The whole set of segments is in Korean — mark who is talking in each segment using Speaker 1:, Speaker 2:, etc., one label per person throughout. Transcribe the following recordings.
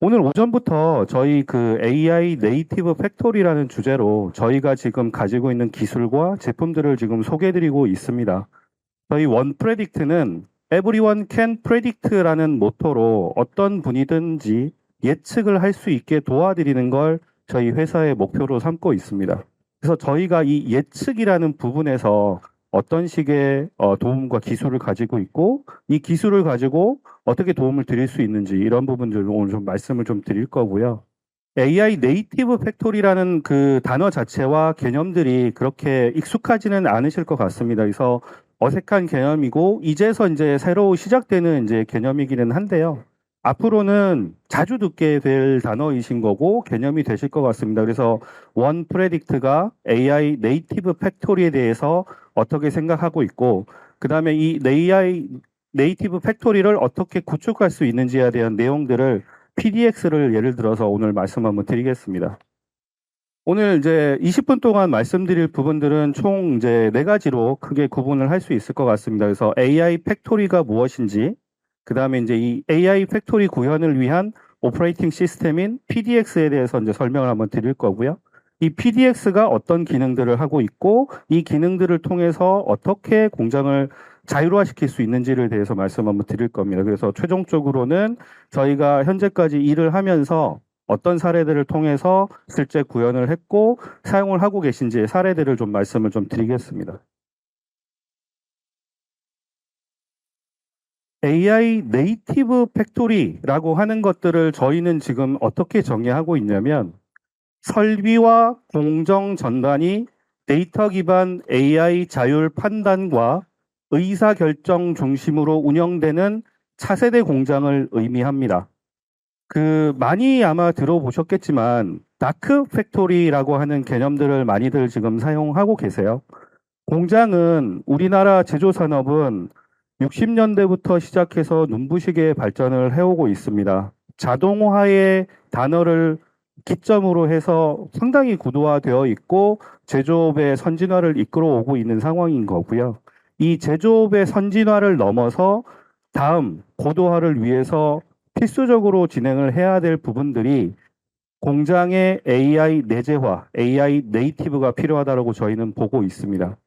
Speaker 1: 오늘 오전부터 저희 그 AI 네이티브 팩토리라는 주제로 저희가 지금 가지고 있는 기술과 제품들을 지금 소개해드리고 있습니다. 저희 원 프레딕트는 Everyone can predict라는 모토로 어떤 분이든지 예측을 할 수 있게 도와드리는 걸 저희 회사의 목표로 삼고 있습니다. 그래서 저희가 이 예측이라는 부분에서 어떤 식의 도움과 기술을 가지고 있고 이 기술을 가지고 어떻게 도움을 드릴 수 있는지 이런 부분들을 오늘 좀 말씀을 좀 드릴 거고요. AI 네이티브 팩토리라는 그 단어 자체와 개념들이 그렇게 익숙하지는 않으실 것 같습니다. 그래서 어색한 개념이고 이제서 이제 새로 시작되는 이제 개념이기는 한데요. 앞으로는 자주 듣게 될 단어이신 거고 개념이 되실 것 같습니다. 그래서 원 프레딕트가 AI 네이티브 팩토리에 대해서 어떻게 생각하고 있고 그다음에 이 AI 네이티브 팩토리를 어떻게 구축할 수 있는지에 대한 내용들을 PDX를 예를 들어서 오늘 말씀 한번 드리겠습니다. 오늘 이제 20분 동안 말씀드릴 부분들은 총 이제 네 가지로 크게 구분을 할 수 있을 것 같습니다. 그래서 AI 팩토리가 무엇인지, 그 다음에 이제 이 AI 팩토리 구현을 위한 오퍼레이팅 시스템인 PDX에 대해서 이제 설명을 한번 드릴 거고요. 이 PDX가 어떤 기능들을 하고 있고, 이 기능들을 통해서 어떻게 공장을 자율화시킬 수 있는지를 대해서 말씀 한번 드릴 겁니다. 그래서 최종적으로는 저희가 현재까지 일을 하면서 어떤 사례들을 통해서 실제 구현을 했고 사용을 하고 계신지의 사례들을 좀 말씀을 좀 드리겠습니다. AI 네이티브 팩토리라고 하는 것들을 저희는 지금 어떻게 정의하고 있냐면 설비와 공정 전단이 데이터 기반 AI 자율 판단과 의사 결정 중심으로 운영되는 차세대 공장을 의미합니다. 많이 아마 들어보셨겠지만 다크 팩토리라고 하는 개념들을 많이들 지금 사용하고 계세요. 공장은 우리나라 제조 산업은 60년대부터 시작해서 눈부시게 발전을 해오고 있습니다. 자동화의 단어를 기점으로 해서 상당히 구도화되어 있고 제조업의 선진화를 이끌어오고 있는 상황인 거고요. 이 제조업의 선진화를 넘어서 다음 고도화를 위해서 필수적으로 진행을 해야 될 부분들이 공장의 AI 내재화, AI 네이티브가 필요하다고 저희는 보고 있습니다.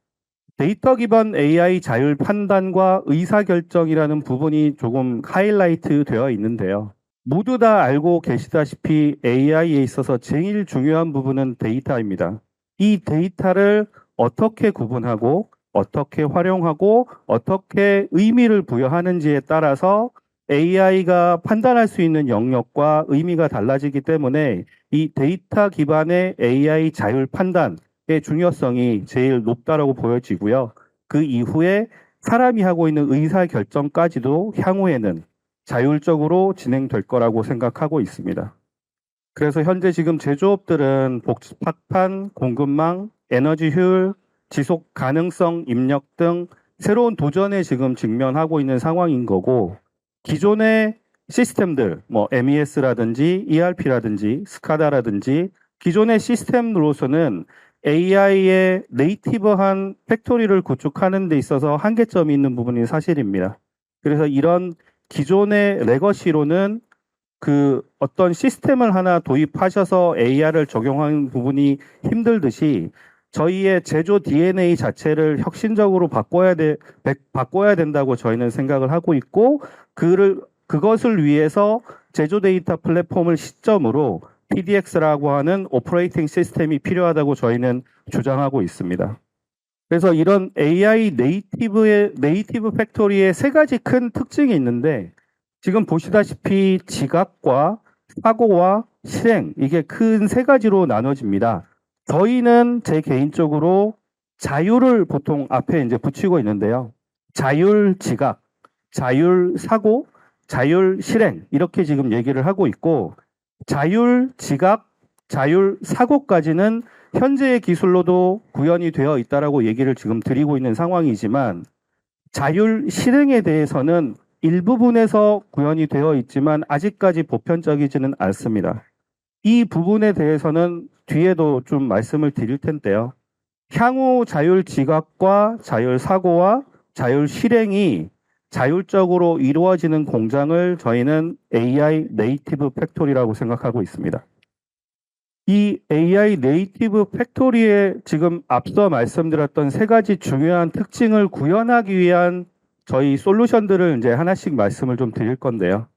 Speaker 1: 데이터 기반 AI 자율 판단과 의사결정이라는 부분이 조금 하이라이트 되어 있는데요. 모두 다 알고 계시다시피 AI에 있어서 제일 중요한 부분은 데이터입니다. 이 데이터를 어떻게 구분하고 어떻게 활용하고 어떻게 의미를 부여하는지에 따라서 AI가 판단할 수 있는 영역과 의미가 달라지기 때문에 이 데이터 기반의 AI 자율 판단의 중요성이 제일 높다라고 보여지고요. 그 이후에 사람이 하고 있는 의사 결정까지도 향후에는 자율적으로 진행될 거라고 생각하고 있습니다. 그래서 현재 지금 제조업들은 복합한 공급망, 에너지 효율, 지속 가능성 입력 등 새로운 도전에 지금 직면하고 있는 상황인 거고 기존의 시스템들, 뭐 MES라든지 ERP라든지 스카다라든지 기존의 시스템으로서는 AI의 네이티브한 팩토리를 구축하는 데 있어서 한계점이 있는 부분이 사실입니다. 그래서 이런 기존의 레거시로는 어떤 시스템을 하나 도입하셔서 AI를 적용하는 부분이 힘들듯이 저희의 제조 DNA 자체를 혁신적으로 바꿔야 된다고 저희는 생각을 하고 있고 그것을 위해서 제조 데이터 플랫폼을 시점으로 PDX라고 하는 오퍼레이팅 시스템이 필요하다고 저희는 주장하고 있습니다. 그래서 이런 AI 네이티브 팩토리의 세 가지 큰 특징이 있는데 지금 보시다시피 지각과 사고와 실행 이게 큰 세 가지로 나눠집니다. 저희는 제 개인적으로 자율을 보통 앞에 이제 붙이고 있는데요. 자율 지각, 자율 사고, 자율 실행 이렇게 지금 얘기를 하고 있고 자율 지각, 자율 사고까지는 현재의 기술로도 구현이 되어 있다라고 얘기를 지금 드리고 있는 상황이지만 자율 실행에 대해서는 일부분에서 구현이 되어 있지만 아직까지 보편적이지는 않습니다. 이 부분에 대해서는 뒤에도 좀 말씀을 드릴 텐데요. 향후 자율 지각과 자율 사고와 자율 실행이 자율적으로 이루어지는 공장을 저희는 AI 네이티브 팩토리라고 생각하고 있습니다. 이 AI 네이티브 팩토리에 지금 앞서 말씀드렸던 세 가지 중요한 특징을 구현하기 위한 저희 솔루션들을 이제 하나씩 말씀을 좀 드릴 건데요.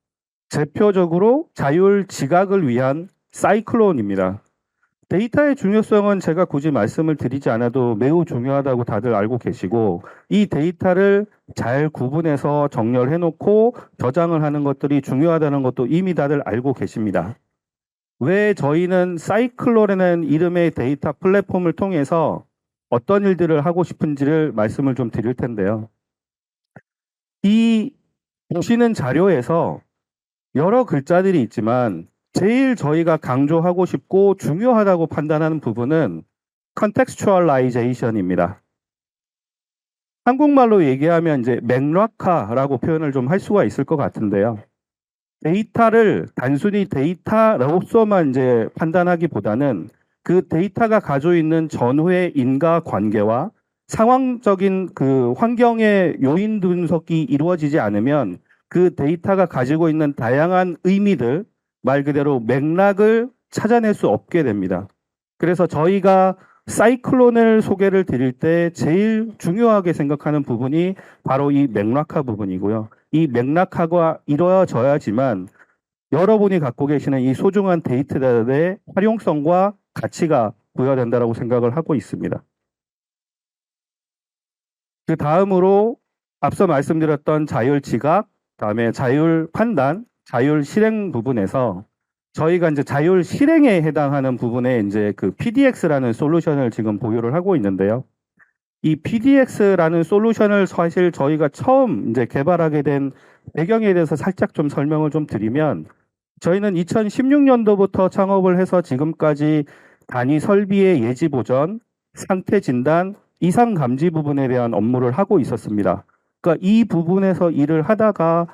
Speaker 1: 대표적으로 자율 지각을 위한 사이클론입니다. 데이터의 중요성은 제가 굳이 말씀을 드리지 않아도 매우 중요하다고 다들 알고 계시고, 이 데이터를 잘 구분해서 정렬해 놓고 저장을 하는 것들이 중요하다는 것도 이미 다들 알고 계십니다. 왜 저희는 사이클론이라는 이름의 데이터 플랫폼을 통해서 어떤 일들을 하고 싶은지를 말씀을 좀 드릴 텐데요. 이 보시는 자료에서 여러 글자들이 있지만 제일 저희가 강조하고 싶고 중요하다고 판단하는 부분은 contextualization입니다. 한국말로 얘기하면 이제 맥락화라고 표현을 좀 할 수가 있을 것 같은데요. 데이터를 단순히 데이터로서만 이제 판단하기보다는 그 데이터가 가지고 있는 전후의 인과관계와 상황적인 그 환경의 요인 분석이 이루어지지 않으면 그 데이터가 가지고 있는 다양한 의미들, 말 그대로 맥락을 찾아낼 수 없게 됩니다. 그래서 저희가 사이클론을 소개를 드릴 때 제일 중요하게 생각하는 부분이 바로 이 맥락화 부분이고요. 이 맥락화가 이루어져야지만 여러분이 갖고 계시는 이 소중한 데이터들의 활용성과 가치가 부여된다고 생각을 하고 있습니다. 그 다음으로 앞서 말씀드렸던 자율 지각, 다음에 자율 판단, 자율 실행 부분에서 저희가 이제 자율 실행에 해당하는 부분에 이제 그 PDX라는 솔루션을 지금 보유를 하고 있는데요. 이 PDX라는 솔루션을 사실 저희가 처음 이제 개발하게 된 배경에 대해서 살짝 좀 설명을 좀 드리면, 저희는 2016년도부터 창업을 해서 지금까지 단위 설비의 예지 보전, 상태 진단, 이상 감지 부분에 대한 업무를 하고 있었습니다. 그러니까 이 부분에서 일을 하다가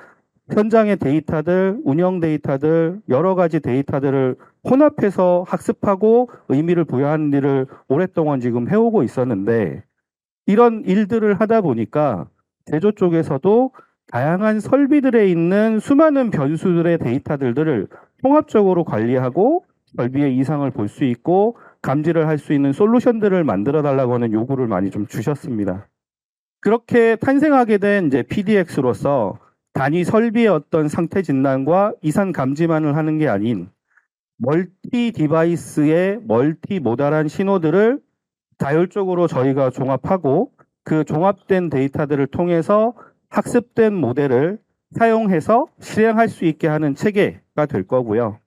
Speaker 1: 현장의 데이터들, 운영 데이터들, 여러 가지 데이터들을 혼합해서 학습하고 의미를 부여하는 일을 오랫동안 지금 해오고 있었는데, 이런 일들을 하다 보니까 제조 쪽에서도 다양한 설비들에 있는 수많은 변수들의 데이터들을 통합적으로 관리하고 설비의 이상을 볼 수 있고 감지를 할 수 있는 솔루션들을 만들어 달라고 하는 요구를 많이 좀 주셨습니다. 그렇게 탄생하게 된 이제 PDX로서 단위 설비의 어떤 상태 진단과 이상 감지만을 하는 게 아닌 멀티 디바이스의 멀티 모달한 신호들을 자율적으로 저희가 종합하고 그 종합된 데이터들을 통해서 학습된 모델을 사용해서 실행할 수 있게 하는 체계가 될 거고요.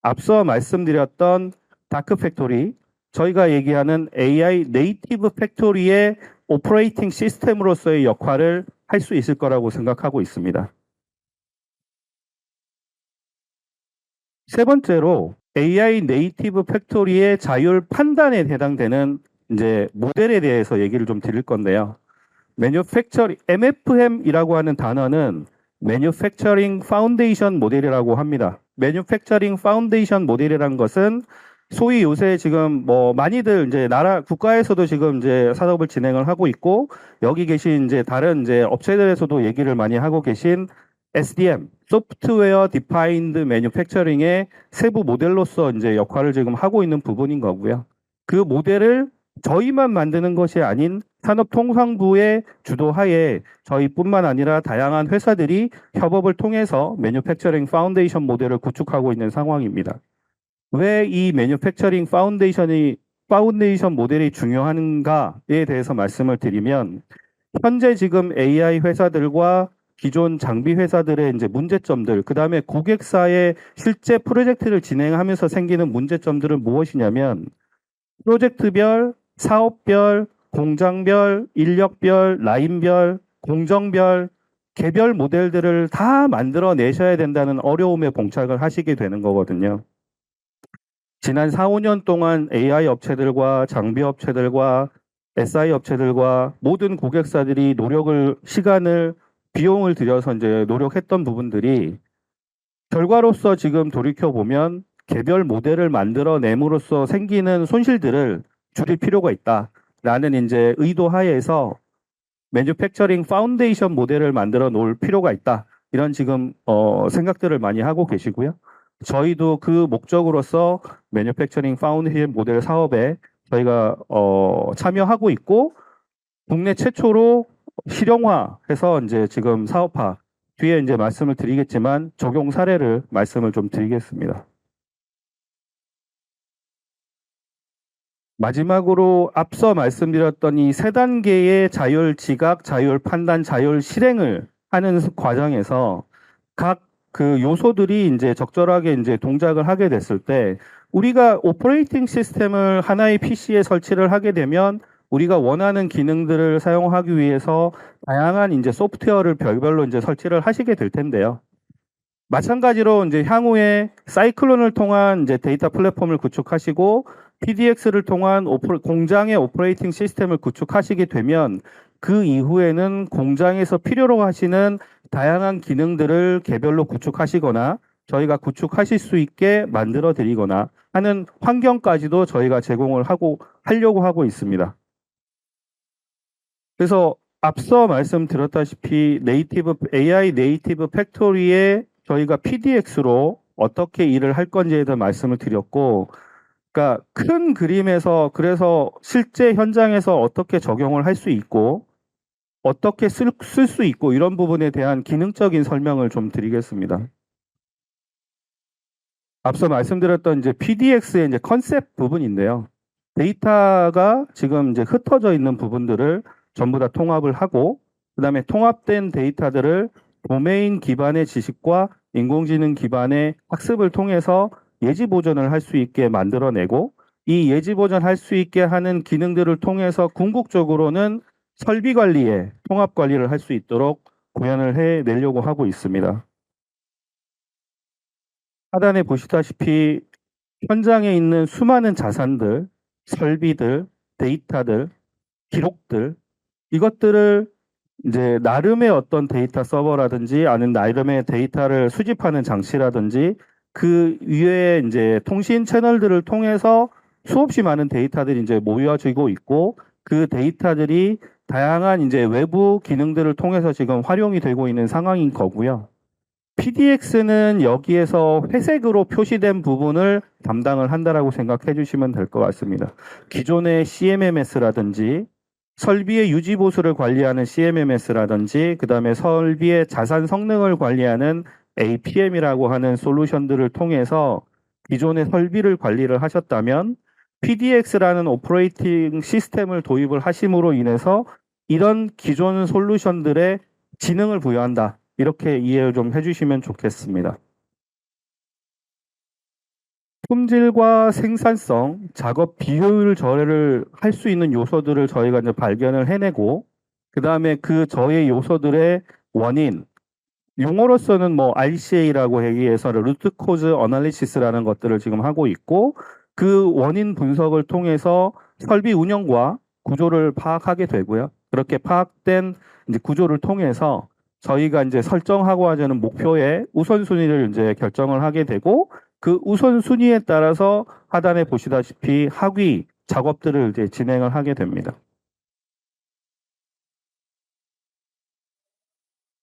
Speaker 1: 앞서 말씀드렸던 다크 팩토리, 저희가 얘기하는 AI 네이티브 팩토리의 오퍼레이팅 시스템으로서의 역할을 할 수 있을 거라고 생각하고 있습니다. 세 번째로 AI 네이티브 팩토리의 자율 판단에 해당되는 이제 모델에 대해서 얘기를 좀 드릴 건데요. MFM이라고 하는 단어는 Manufacturing Foundation 모델이라고 합니다. Manufacturing Foundation 모델이라는 것은 소위 요새 지금 뭐 많이들 이제 국가에서도 지금 이제 사업을 진행을 하고 있고, 여기 계신 이제 다른 이제 업체들에서도 얘기를 많이 하고 계신 SDM, Software Defined Manufacturing의 세부 모델로서 이제 역할을 지금 하고 있는 부분인 거고요. 그 모델을 저희만 만드는 것이 아닌 산업통상부의 주도하에 저희뿐만 아니라 다양한 회사들이 협업을 통해서 매뉴팩처링 파운데이션 모델을 구축하고 있는 상황입니다. 왜 이 매뉴팩처링 파운데이션 모델이 중요한가에 대해서 말씀을 드리면, 현재 지금 AI 회사들과 기존 장비 회사들의 이제 문제점들, 그 다음에 고객사의 실제 프로젝트를 진행하면서 생기는 문제점들은 무엇이냐면, 프로젝트별, 사업별, 공장별, 인력별, 라인별, 공정별, 개별 모델들을 다 만들어 내셔야 된다는 어려움에 봉착을 하시게 되는 거거든요. 지난 4, 5년 동안 AI 업체들과 장비 업체들과 SI 업체들과 모든 고객사들이 노력을, 시간을, 비용을 들여서 이제 노력했던 부분들이 결과로서 지금 돌이켜보면 개별 모델을 만들어냄으로써 생기는 손실들을 줄일 필요가 있다라는 이제 의도 하에서 매뉴팩처링 파운데이션 모델을 만들어 놓을 필요가 있다. 이런 지금 생각들을 많이 하고 계시고요. 저희도 그 목적으로서 매뉴팩처링 파운데이션 모델 사업에 저희가 참여하고 있고 국내 최초로 실용화해서 이제 지금 사업화 뒤에 이제 말씀을 드리겠지만 적용 사례를 말씀을 좀 드리겠습니다. 마지막으로 앞서 말씀드렸던 이 세 단계의 자율 지각, 자율 판단, 자율 실행을 하는 과정에서 각 그 요소들이 이제 적절하게 이제 동작을 하게 됐을 때 우리가 오퍼레이팅 시스템을 하나의 PC에 설치를 하게 되면 우리가 원하는 기능들을 사용하기 위해서 다양한 이제 소프트웨어를 별별로 이제 설치를 하시게 될 텐데요. 마찬가지로 이제 향후에 사이클론을 통한 이제 데이터 플랫폼을 구축하시고 PDX를 통한 공장의 오퍼레이팅 시스템을 구축하시게 되면 그 이후에는 공장에서 필요로 하시는 다양한 기능들을 개별로 구축하시거나 저희가 구축하실 수 있게 만들어 드리거나 하는 환경까지도 저희가 제공을 하려고 하고 있습니다. 그래서 앞서 말씀드렸다시피 AI 네이티브 팩토리에 저희가 PDX로 어떻게 일을 할 건지에 대한 말씀을 드렸고, 그러니까 큰 그림에서 그래서 실제 현장에서 어떻게 적용을 할 수 있고, 어떻게 쓸 수 있고 이런 부분에 대한 기능적인 설명을 좀 드리겠습니다. 앞서 말씀드렸던 이제 PDX의 이제 컨셉 부분인데요. 데이터가 지금 이제 흩어져 있는 부분들을 전부 다 통합을 하고, 그 다음에 통합된 데이터들을 도메인 기반의 지식과 인공지능 기반의 학습을 통해서 예지 보존을 할 수 있게 만들어내고, 이 예지 보존할 수 있게 하는 기능들을 통해서 궁극적으로는 설비 관리에 통합 관리를 할 수 있도록 구현을 해내려고 하고 있습니다. 하단에 보시다시피 현장에 있는 수많은 자산들, 설비들, 데이터들, 기록들, 이것들을 이제 나름의 어떤 데이터 서버라든지 아니면 나름의 데이터를 수집하는 장치라든지 그 위에 이제 통신 채널들을 통해서 수없이 많은 데이터들이 이제 모여지고 있고 그 데이터들이 다양한 이제 외부 기능들을 통해서 지금 활용이 되고 있는 상황인 거고요. PDX는 여기에서 회색으로 표시된 부분을 담당을 한다라고 생각해 주시면 될 것 같습니다. 기존의 CMMS라든지 설비의 유지 보수를 관리하는 CMMS라든지 그다음에 설비의 자산 성능을 관리하는 APM이라고 하는 솔루션들을 통해서 기존의 설비를 관리를 하셨다면 PDX라는 오퍼레이팅 시스템을 도입을 하심으로 인해서 이런 기존 솔루션들의 지능을 부여한다. 이렇게 이해를 좀 해주시면 좋겠습니다. 품질과 생산성, 작업 비효율 절회를 할 수 있는 요소들을 저희가 이제 발견을 해내고, 그 다음에 그 저의 요소들의 원인, 용어로서는 뭐 RCA라고 얘기해서 루트 코즈 어널리시스라는 것들을 지금 하고 있고, 그 원인 분석을 통해서 설비 운영과 구조를 파악하게 되고요. 그렇게 파악된 이제 구조를 통해서 저희가 이제 설정하고 하자는 목표의 우선순위를 이제 결정을 하게 되고 그 우선순위에 따라서 하단에 보시다시피 하위 작업들을 이제 진행을 하게 됩니다.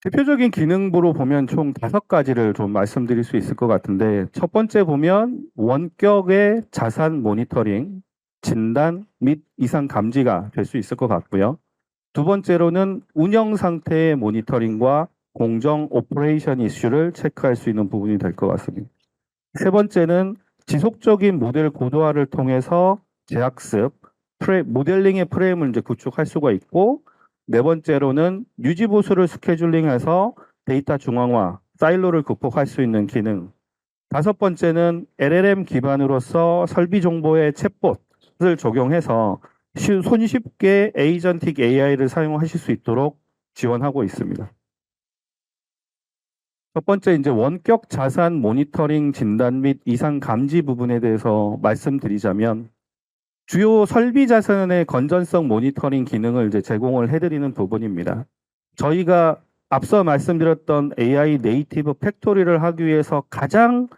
Speaker 1: 대표적인 기능부로 보면 총 5가지를 좀 말씀드릴 수 있을 것 같은데 첫 번째 보면 원격의 자산 모니터링, 진단 및 이상 감지가 될 수 있을 것 같고요. 두 번째로는 운영 상태의 모니터링과 공정 오퍼레이션 이슈를 체크할 수 있는 부분이 될 것 같습니다. 세 번째는 지속적인 모델 고도화를 통해서 재학습, 모델링의 프레임을 이제 구축할 수가 있고 네 번째로는 유지 보수를 스케줄링해서 데이터 중앙화, 사일로를 극복할 수 있는 기능. 다섯 번째는 LLM 기반으로서 설비 정보의 챗봇을 적용해서 손쉽게 에이전틱 AI를 사용하실 수 있도록 지원하고 있습니다. 첫 번째 이제 원격 자산 모니터링 진단 및 이상 감지 부분에 대해서 말씀드리자면 주요 설비 자산의 건전성 모니터링 기능을 이제 제공을 해드리는 부분입니다. 저희가 앞서 말씀드렸던 AI 네이티브 팩토리를 하기 위해서 가장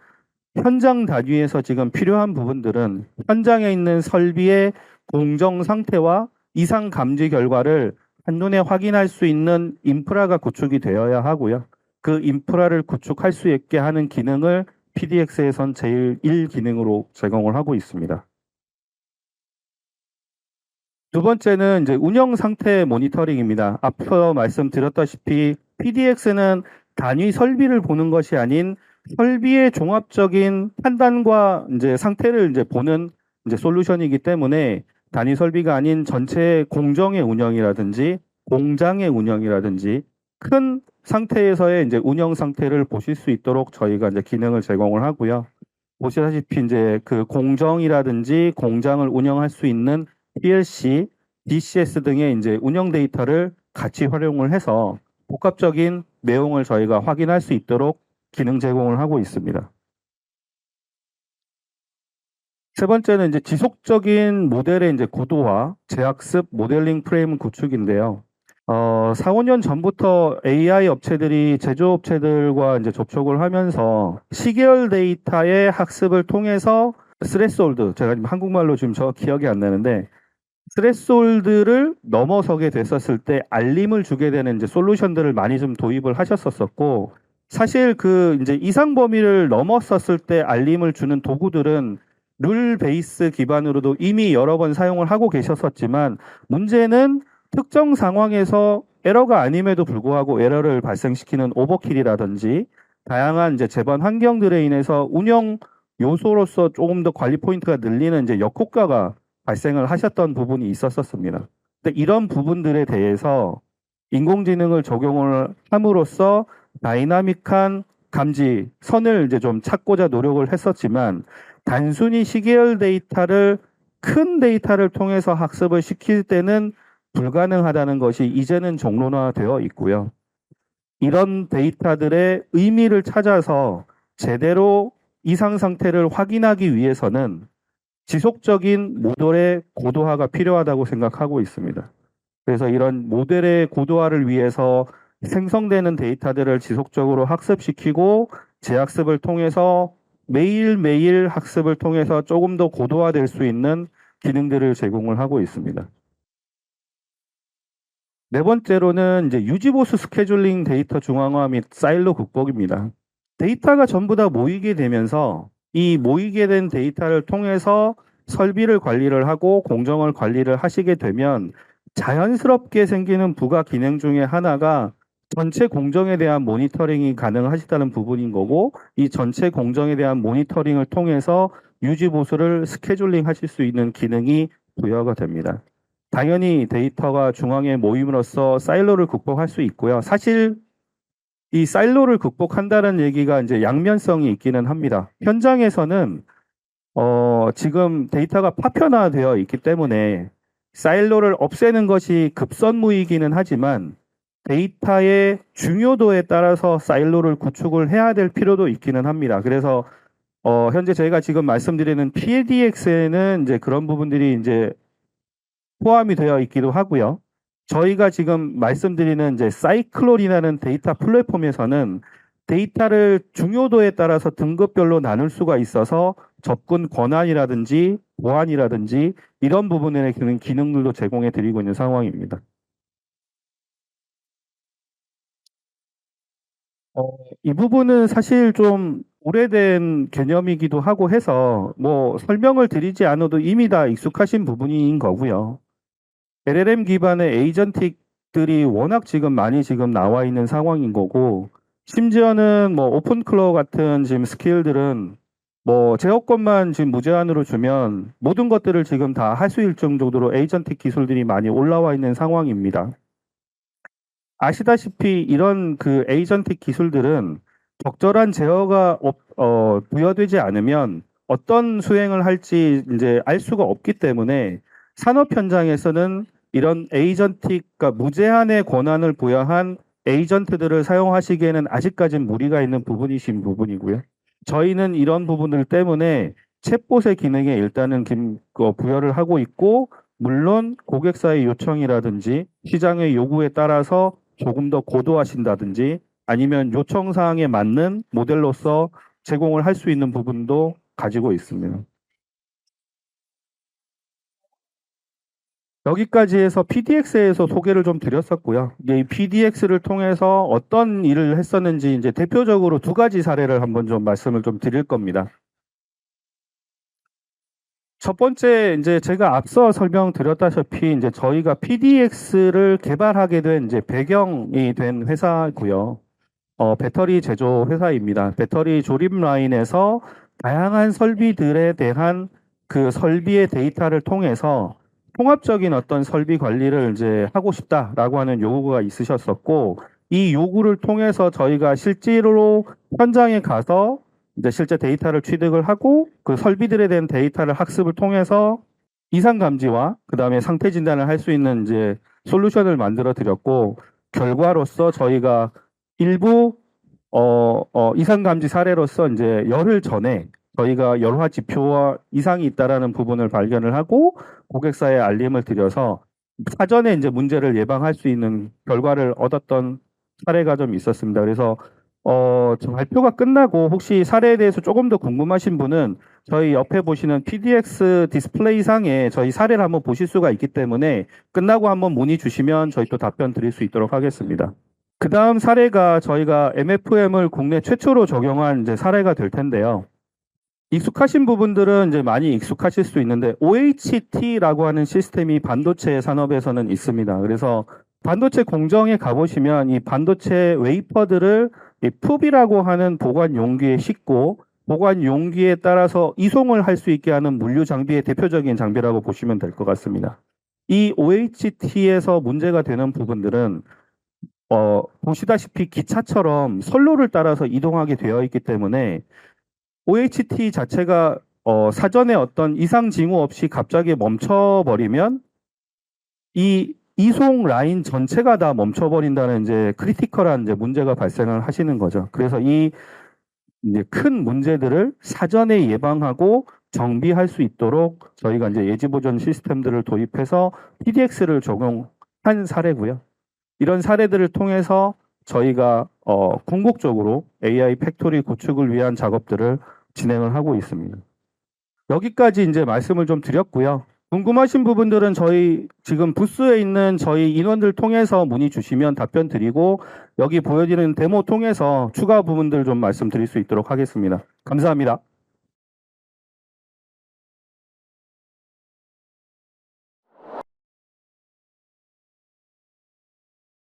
Speaker 1: 현장 단위에서 지금 필요한 부분들은 현장에 있는 설비의 공정 상태와 이상 감지 결과를 한눈에 확인할 수 있는 인프라가 구축이 되어야 하고요. 그 인프라를 구축할 수 있게 하는 기능을 PDX에선 제일 1기능으로 제공을 하고 있습니다. 두 번째는 이제 운영 상태 모니터링입니다. 앞서 말씀드렸다시피 PDX는 단위 설비를 보는 것이 아닌 설비의 종합적인 판단과 이제 상태를 이제 보는 이제 솔루션이기 때문에 단위 설비가 아닌 전체 공정의 운영이라든지 공장의 운영이라든지 큰 상태에서의 이제 운영 상태를 보실 수 있도록 저희가 이제 기능을 제공을 하고요. 보시다시피 이제 그 공정이라든지 공장을 운영할 수 있는 PLC, DCS 등의 이제 운영 데이터를 같이 활용을 해서 복합적인 내용을 저희가 확인할 수 있도록 기능 제공을 하고 있습니다. 세 번째는 이제 지속적인 모델의 이제 구도화, 재학습, 모델링 프레임 구축인데요. 4, 5년 전부터 AI 업체들이 제조업체들과 이제 접촉을 하면서 시계열 데이터의 학습을 통해서 스레스홀드, 제가 지금 한국말로 지금 저 기억이 안 나는데 스레스홀드를 넘어서게 됐었을 때 알림을 주게 되는 이제 솔루션들을 많이 좀 도입을 하셨었고 사실 그 이제 이상 범위를 넘었었을 때 알림을 주는 도구들은 룰 베이스 기반으로도 이미 여러 번 사용을 하고 계셨었지만 문제는 특정 상황에서 에러가 아님에도 불구하고 에러를 발생시키는 오버킬이라든지 다양한 이제 재반 환경들에 인해서 운영 요소로서 조금 더 관리 포인트가 늘리는 이제 역효과가 발생을 하셨던 부분이 있었습니다. 근데 이런 부분들에 대해서 인공지능을 적용을 함으로써 다이나믹한 감지 선을 이제 좀 찾고자 노력을 했었지만 단순히 시계열 데이터를 큰 데이터를 통해서 학습을 시킬 때는 불가능하다는 것이 이제는 정론화되어 있고요. 이런 데이터들의 의미를 찾아서 제대로 이상 상태를 확인하기 위해서는 지속적인 모델의 고도화가 필요하다고 생각하고 있습니다. 그래서 이런 모델의 고도화를 위해서 생성되는 데이터들을 지속적으로 학습시키고 재학습을 통해서 매일매일 학습을 통해서 조금 더 고도화될 수 있는 기능들을 제공을 하고 있습니다. 네 번째로는 이제 유지보수 스케줄링 데이터 중앙화 및 사일로 극복입니다. 데이터가 전부 다 모이게 되면서 이 모이게 된 데이터를 통해서 설비를 관리를 하고 공정을 관리를 하시게 되면 자연스럽게 생기는 부가 기능 중에 하나가 전체 공정에 대한 모니터링이 가능하시다는 부분인 거고 이 전체 공정에 대한 모니터링을 통해서 유지보수를 스케줄링 하실 수 있는 기능이 부여가 됩니다. 당연히 데이터가 중앙에 모임으로써 사일로를 극복할 수 있고요. 사실 이 사일로를 극복한다는 얘기가 이제 양면성이 있기는 합니다. 현장에서는 지금 데이터가 파편화되어 있기 때문에 사일로를 없애는 것이 급선무이기는 하지만 데이터의 중요도에 따라서 사일로를 구축을 해야 될 필요도 있기는 합니다. 그래서 현재 저희가 지금 말씀드리는 PDX에는 이제 그런 부분들이 이제 포함이 되어 있기도 하고요. 저희가 지금 말씀드리는 이제 사이클론이라는 데이터 플랫폼에서는 데이터를 중요도에 따라서 등급별로 나눌 수가 있어서 접근 권한이라든지 보안이라든지 이런 부분에 있는 기능들도 제공해 드리고 있는 상황입니다. 이 부분은 사실 좀 오래된 개념이기도 하고 해서 뭐 설명을 드리지 않아도 이미 다 익숙하신 부분인 거고요. LLM 기반의 에이전틱들이 워낙 지금 많이 지금 나와 있는 상황인 거고, 심지어는 뭐 오픈클로 같은 지금 스킬들은 뭐 제어권만 지금 무제한으로 주면 모든 것들을 지금 다 할 수 있을 정도로 에이전틱 기술들이 많이 올라와 있는 상황입니다. 아시다시피 이런 그 에이전틱 기술들은 적절한 제어가 부여되지 않으면 어떤 수행을 할지 이제 알 수가 없기 때문에 산업 현장에서는 이런 에이전틱, 그러니까 무제한의 권한을 부여한 에이전트들을 사용하시기에는 아직까지는 무리가 있는 부분이신 부분이고요. 저희는 이런 부분들 때문에 챗봇의 기능에 일단은 부여를 하고 있고, 물론 고객사의 요청이라든지 시장의 요구에 따라서 조금 더 고도화하신다든지 아니면 요청 사항에 맞는 모델로서 제공을 할 수 있는 부분도 가지고 있습니다. 여기까지 해서 PDX에서 소개를 좀 드렸었고요. 이 PDX를 통해서 어떤 일을 했었는지 이제 대표적으로 두 가지 사례를 한번 좀 말씀을 좀 드릴 겁니다. 첫 번째, 이제 제가 앞서 설명드렸다시피 이제 저희가 PDX를 개발하게 된 이제 배경이 된 회사고요. 배터리 제조 회사입니다. 배터리 조립 라인에서 다양한 설비들에 대한 그 설비의 데이터를 통해서 통합적인 어떤 설비 관리를 이제 하고 싶다라고 하는 요구가 있으셨었고, 이 요구를 통해서 저희가 실제로 현장에 가서 이제 실제 데이터를 취득을 하고 그 설비들에 대한 데이터를 학습을 통해서 이상 감지와 그다음에 상태 진단을 할 수 있는 이제 솔루션을 만들어 드렸고, 결과로서 저희가 일부 이상 감지 사례로서 이제 열흘 전에 저희가 열화 지표와 이상이 있다라는 부분을 발견을 하고 고객사에 알림을 드려서 사전에 이제 문제를 예방할 수 있는 결과를 얻었던 사례가 좀 있었습니다. 그래서 저 발표가 끝나고 혹시 사례에 대해서 조금 더 궁금하신 분은 저희 옆에 보시는 PDX 디스플레이 상에 저희 사례를 한번 보실 수가 있기 때문에 끝나고 한번 문의 주시면 저희 또 답변 드릴 수 있도록 하겠습니다. 그 다음 사례가 저희가 MFM을 국내 최초로 적용한 이제 사례가 될 텐데요. 익숙하신 부분들은 이제 많이 익숙하실 수 있는데 OHT라고 하는 시스템이 반도체 산업에서는 있습니다. 그래서 반도체 공정에 가보시면 이 반도체 웨이퍼들을 이 풉이라고 하는 보관 용기에 싣고 보관 용기에 따라서 이송을 할 수 있게 하는 물류 장비의 대표적인 장비라고 보시면 될 것 같습니다. 이 OHT에서 문제가 되는 부분들은 보시다시피 기차처럼 선로를 따라서 이동하게 되어 있기 때문에 OHT 자체가 사전에 어떤 이상 징후 없이 갑자기 멈춰버리면 이 이송 라인 전체가 다 멈춰버린다는 이제 크리티컬한 이제 문제가 발생을 하시는 거죠. 그래서 이 이제 큰 문제들을 사전에 예방하고 정비할 수 있도록 저희가 이제 예지보전 시스템들을 도입해서 PDX를 적용한 사례고요. 이런 사례들을 통해서 저희가 궁극적으로 AI 팩토리 구축을 위한 작업들을 진행을 하고 있습니다. 여기까지 이제 말씀을 좀 드렸고요. 궁금하신 부분들은 저희 지금 부스에 있는 저희 인원들 통해서 문의 주시면 답변 드리고 여기 보여지는 데모 통해서 추가 부분들 좀 말씀드릴 수 있도록 하겠습니다. 감사합니다.